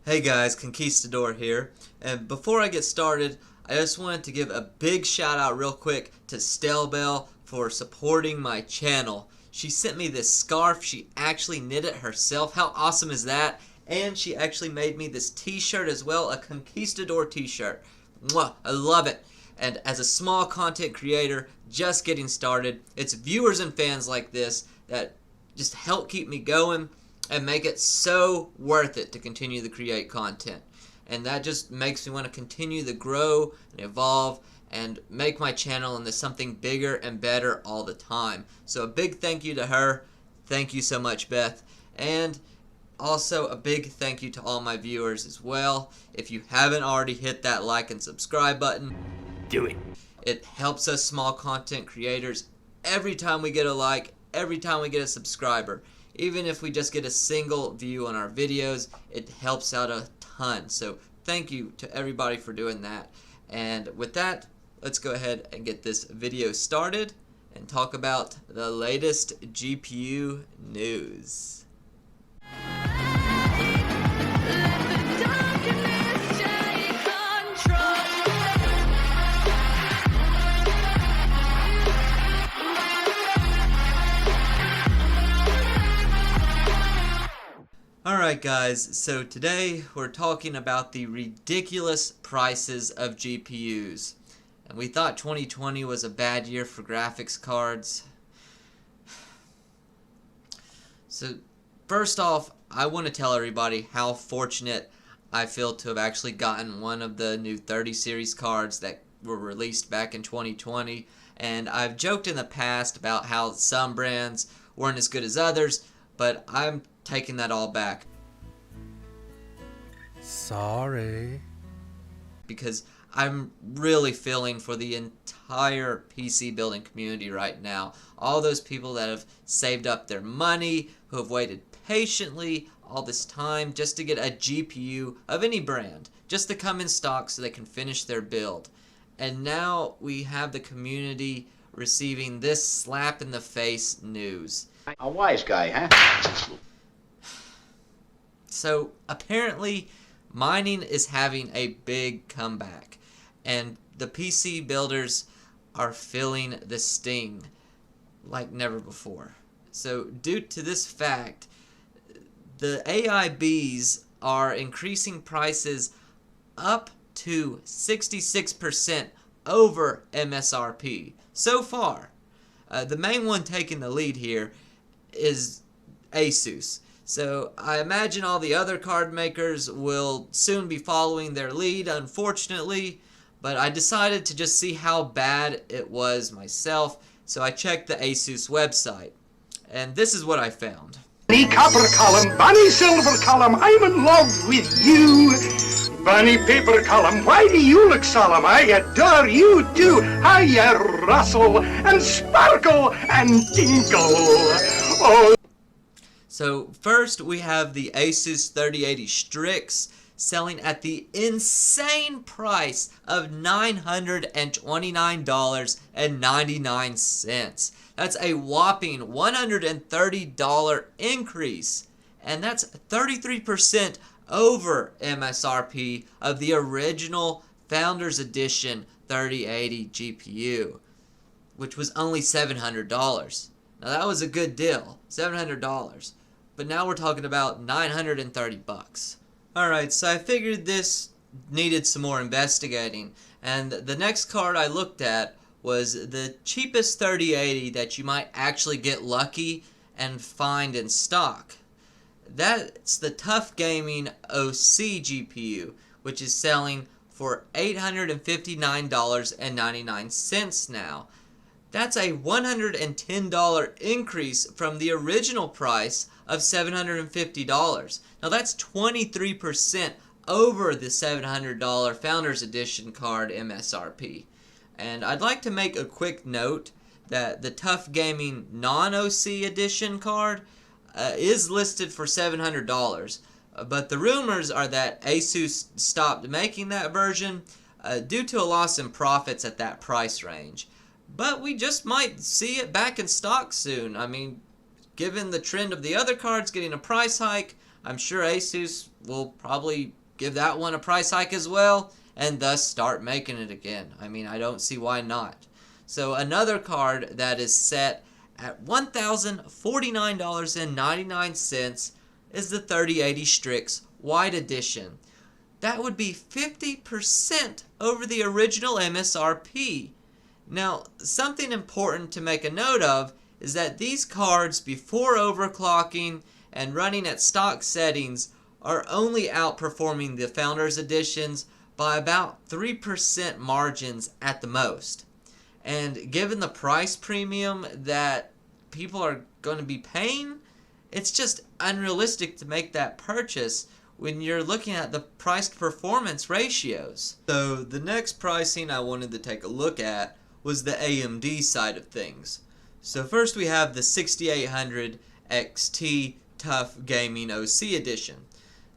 Hey guys, Conquistador here, and before I get started, I just wanted to give a big shout out real quick to Stelbell for supporting my channel. She sent me this scarf. She actually knit it herself. How awesome is that? And she actually made me this t-shirt as well, a Conquistador t-shirt. Mwah, I love it. And as a small content creator, just getting started, it's viewers and fans like this that just help keep me going and make it so worth it to continue to create content. And that just makes me want to continue to grow and evolve and make my channel into something bigger and better all the time. So a big thank you to her. Thank you so much, Beth. And also a big thank you to all my viewers as well. If you haven't already hit that like and subscribe button, do it. It helps us small content creators every time we get a like, every time we get a subscriber. Even if we just get a single view on our videos, it helps out a ton. So thank you to everybody for doing that. And with that, let's go ahead and get this video started and talk about the latest GPU news. Alright guys, so today we're talking about the ridiculous prices of GPUs. And we thought 2020 was a bad year for graphics cards. So first off, I want to tell everybody how fortunate I feel to have actually gotten one of the new 30 series cards that were released back in 2020. And I've joked in the past about how some brands weren't as good as others, but I'm taking that all back. Sorry. Because I'm really feeling for the entire PC building community right now. All those people that have saved up their money, who have waited patiently all this time just to get a GPU of any brand, just to come in stock so they can finish their build. And now we have the community receiving this slap in the face news. A wise guy, huh? So apparently mining is having a big comeback, and the PC builders are feeling the sting like never before. So due to this fact, the AIBs are increasing prices up to 66% over MSRP so far. The main one taking the lead here is ASUS. So I imagine all the other card makers will soon be following their lead, unfortunately, but I decided to just see how bad it was myself, so I checked the ASUS website, and this is what I found. Bunny copper column, bunny silver column, I'm in love with you. Bunny paper column, why do you look solemn? I adore you too. Hiya, rustle and sparkle and tinkle. Oh. So first we have the ASUS 3080 Strix selling at the insane price of $929.99. That's a whopping $130 increase, and that's 33% over MSRP of the original Founders Edition 3080 GPU, which was only $700. Now that was a good deal, $700. But now we're talking about 930 bucks. Alright, so I figured this needed some more investigating, and the next card I looked at was the cheapest 3080 that you might actually get lucky and find in stock. That's the Tough Gaming OC GPU, which is selling for $859.99 now. That's a $110 increase from the original price of $750. Now that's 23% over the $700 Founders Edition card MSRP. And I'd like to make a quick note that the Tough Gaming non-OC edition card is listed for $700. But the rumors are that ASUS stopped making that version due to a loss in profits at that price range. But we just might see it back in stock soon. I mean, given the trend of the other cards getting a price hike, I'm sure ASUS will probably give that one a price hike as well, and thus start making it again. I mean, I don't see why not. So another card that is set at $1,049.99 is the 3080 Strix White Edition. That would be 50% over the original MSRP. Now, something important to make a note of is that these cards, before overclocking and running at stock settings, are only outperforming the Founders Editions by about 3% margins at the most. And given the price premium that people are going to be paying, it's just unrealistic to make that purchase when you're looking at the price to performance ratios. So the next pricing I wanted to take a look at was the AMD side of things. So first we have the 6800 XT Tough Gaming OC Edition.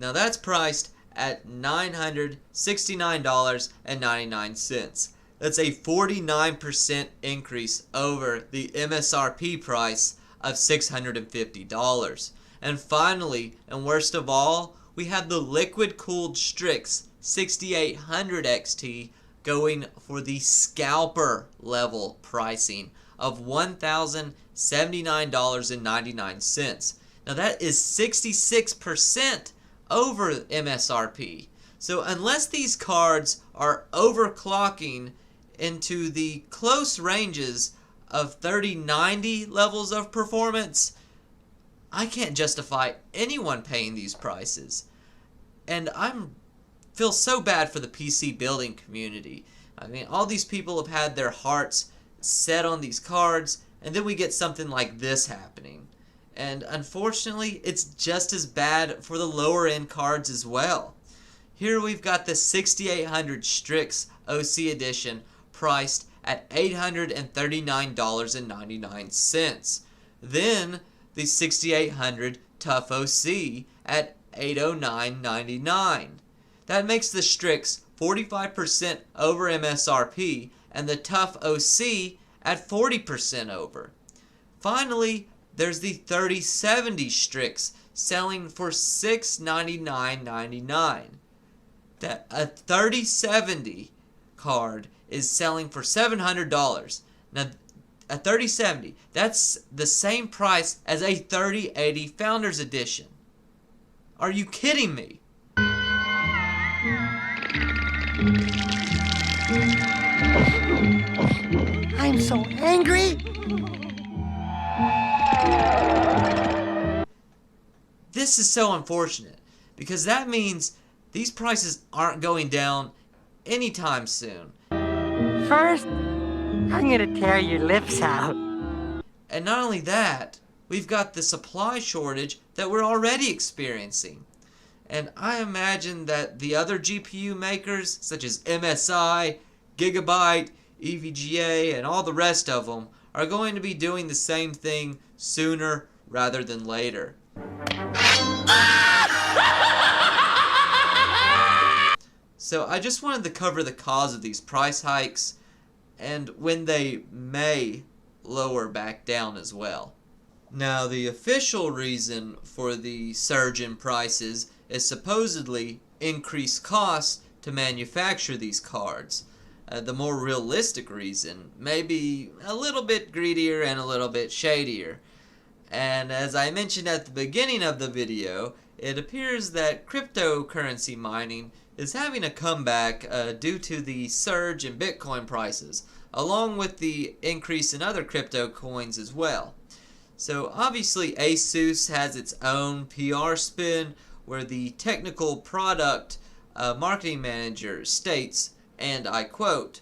Now that's priced at $969.99. That's a 49% increase over the MSRP price of $650. And finally, and worst of all, we have the liquid cooled Strix 6800 XT going for the scalper level pricing of $1,079.99. Now that is 66% over MSRP. So unless these cards are overclocking into the close ranges of 3090 levels of performance, I can't justify anyone paying these prices. And I feel so bad for the PC building community. I mean, all these people have had their hearts set on these cards, and then we get something like this happening. And unfortunately, it's just as bad for the lower end cards as well. Here we've got the 6800 Strix OC Edition priced at $839.99. Then the 6800 Tough OC at $809.99. That makes the Strix 45% over MSRP and the Tough OC at 40% over. Finally, there's the 3070 Strix selling for $699.99. That a 3070 card is selling for $700. Now, a 3070, that's the same price as a 3080 Founders Edition. Are you kidding me? I'm so angry. This is so unfortunate because that means these prices aren't going down anytime soon. First, I'm gonna tear your lips out. And not only that, we've got the supply shortage that we're already experiencing. And I imagine that the other GPU makers, such as MSI, Gigabyte, EVGA, and all the rest of them, are going to be doing the same thing sooner rather than later. So I just wanted to cover the cause of these price hikes and when they may lower back down as well. Now, the official reason for the surge in prices is supposedly increased costs to manufacture these cards. The more realistic reason may be a little bit greedier and a little bit shadier. And as I mentioned at the beginning of the video, it appears that cryptocurrency mining is having a comeback due to the surge in Bitcoin prices, along with the increase in other crypto coins as well. So obviously ASUS has its own PR spin where the technical product marketing manager states, and I quote,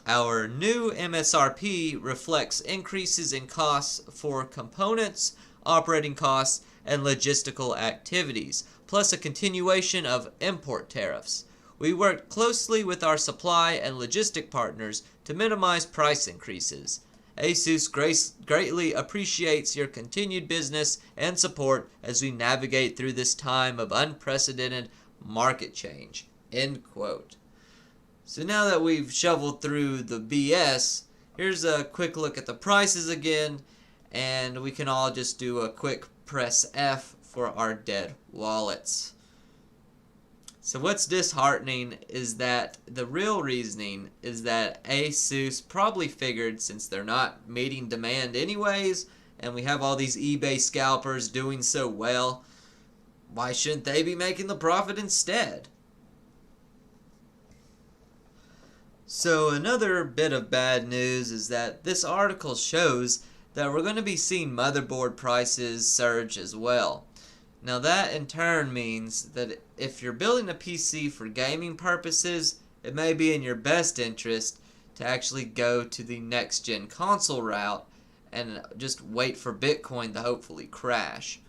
"Our new MSRP reflects increases in costs for components, operating costs, and logistical activities, plus a continuation of import tariffs. We worked closely with our supply and logistic partners to minimize price increases. ASUS greatly appreciates your continued business and support as we navigate through this time of unprecedented market change." End quote. So now that we've shoveled through the BS, here's a quick look at the prices again, and we can all just do a quick press F for our dead wallets. So what's disheartening is that the real reasoning is that ASUS probably figured, since they're not meeting demand anyways, and we have all these eBay scalpers doing so well, why shouldn't they be making the profit instead? So another bit of bad news is that this article shows that we're going to be seeing motherboard prices surge as well. Now that in turn means that if you're building a PC for gaming purposes, it may be in your best interest to actually go to the next gen console route and just wait for Bitcoin to hopefully crash.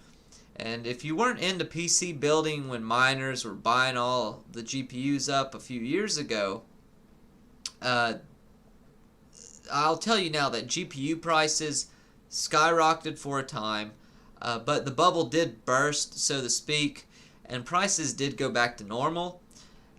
And if you weren't into PC building when miners were buying all the GPUs up a few years ago, I'll tell you now that GPU prices skyrocketed for a time, but the bubble did burst, so to speak, and prices did go back to normal.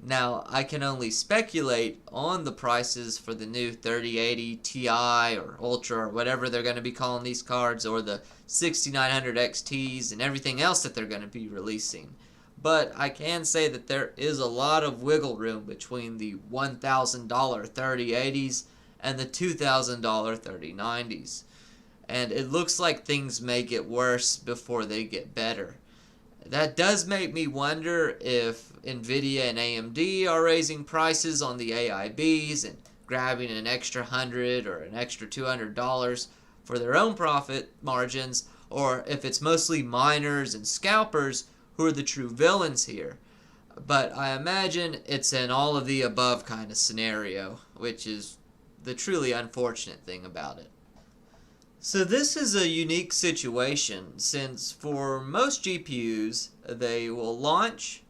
Now, I can only speculate on the prices for the new 3080 Ti or Ultra or whatever they're going to be calling these cards, or the 6900 XTs and everything else that they're going to be releasing. But I can say that there is a lot of wiggle room between the $1,000 3080s and the $2,000 3090s. And it looks like things may get worse before they get better. That does make me wonder if Nvidia and AMD are raising prices on the AIBs and grabbing an extra $100 or an extra $200 for their own profit margins, or if it's mostly miners and scalpers who are the true villains here. But I imagine it's an all of the above kind of scenario, which is the truly unfortunate thing about it. So this is a unique situation, since for most GPUs, they will launch,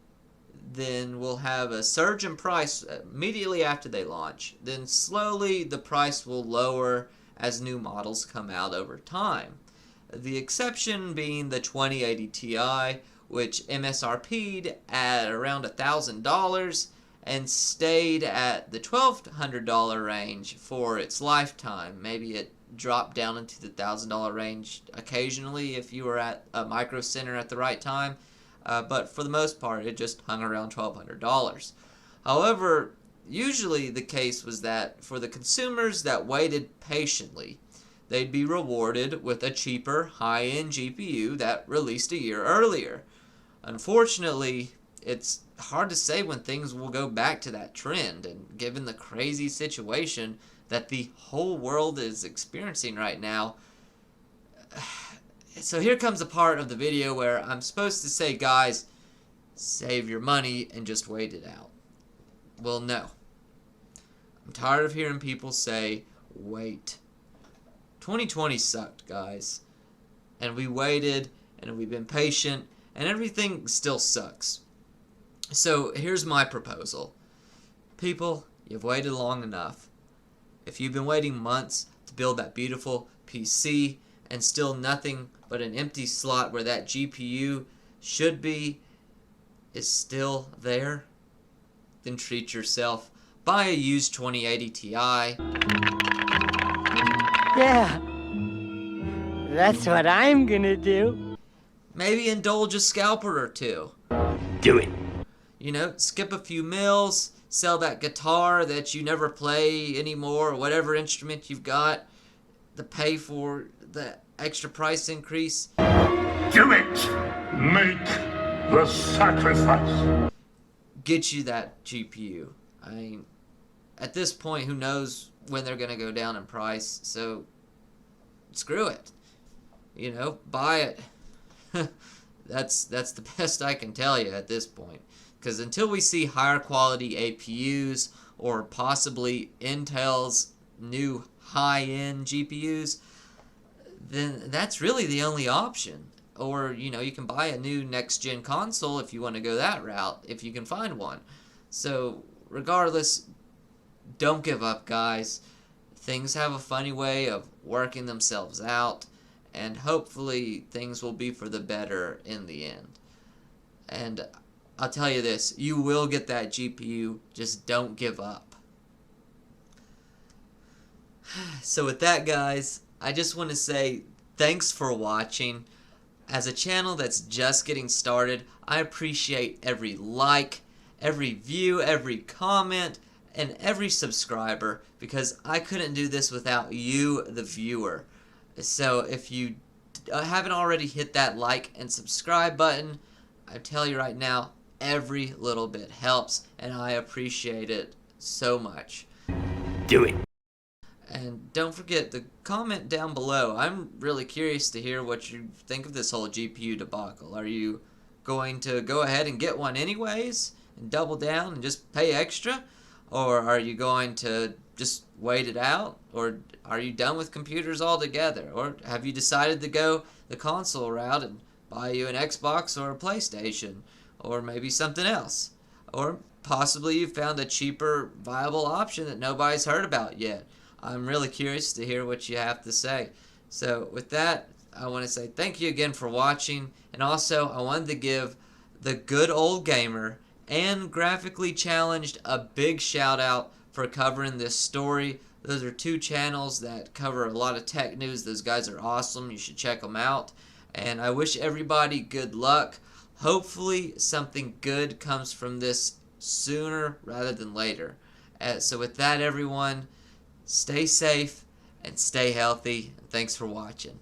then we'll have a surge in price immediately after they launch. Then slowly the price will lower as new models come out over time. The exception being the 2080 Ti, which MSRP'd at around $1,000 and stayed at the $1,200 range for its lifetime. Maybe it dropped down into the $1,000 range occasionally if you were at a micro center at the right time, but for the most part it just hung around $1,200. However, usually the case was that for the consumers that waited patiently, they'd be rewarded with a cheaper high-end GPU that released a year earlier. Unfortunately, it's hard to say when things will go back to that trend, and given the crazy situation that the whole world is experiencing right now. So here comes a part of the video where I'm supposed to say, guys, save your money and just wait it out. Well, no. I'm tired of hearing people say, wait. 2020 sucked, guys. And we waited, and we've been patient, and everything still sucks. So here's my proposal. People, you've waited long enough. If you've been waiting months to build that beautiful PC and still nothing but an empty slot where that GPU should be is still there, then treat yourself. Buy a used 2080 Ti. Yeah, that's what I'm gonna do. Maybe indulge a scalper or two. Do it. You know, skip a few meals, sell that guitar that you never play anymore, or whatever instrument you've got, to pay for the extra price increase. Do it! Make the sacrifice! Get you that GPU. I mean, at this point, who knows when they're going to go down in price, so screw it. You know, buy it. That's the best I can tell you at this point. Because until we see higher quality APUs or possibly Intel's new high-end GPUs, then that's really the only option. Or, you know, you can buy a new next-gen console if you want to go that route, if you can find one. So, regardless, don't give up, guys. Things have a funny way of working themselves out, and hopefully things will be for the better in the end. And I'll tell you this, you will get that GPU, just don't give up. So with that, guys, I just want to say thanks for watching. As a channel that's just getting started, I appreciate every like, every view, every comment, and every subscriber, because I couldn't do this without you, the viewer. So if you haven't already hit that like and subscribe button, I tell you right now, every little bit helps, and I appreciate it so much. Do it. And don't forget to comment down below. I'm really curious to hear what you think of this whole GPU debacle. Are you going to go ahead and get one anyways and double down and just pay extra? Or are you going to just wait it out? Or are you done with computers altogether? Or have you decided to go the console route and buy you an Xbox or a PlayStation? Or maybe something else? Or possibly you found a cheaper, viable option that nobody's heard about yet. I'm really curious to hear what you have to say. So with that, I want to say thank you again for watching, and also I wanted to give the Good Old Gamer and Graphically Challenged a big shout out for covering this story. Those are two channels that cover a lot of tech news. Those guys are awesome. You should check them out. And I wish everybody good luck. Hopefully something good comes from this sooner rather than later. So with that, everyone, stay safe and stay healthy. Thanks for watching.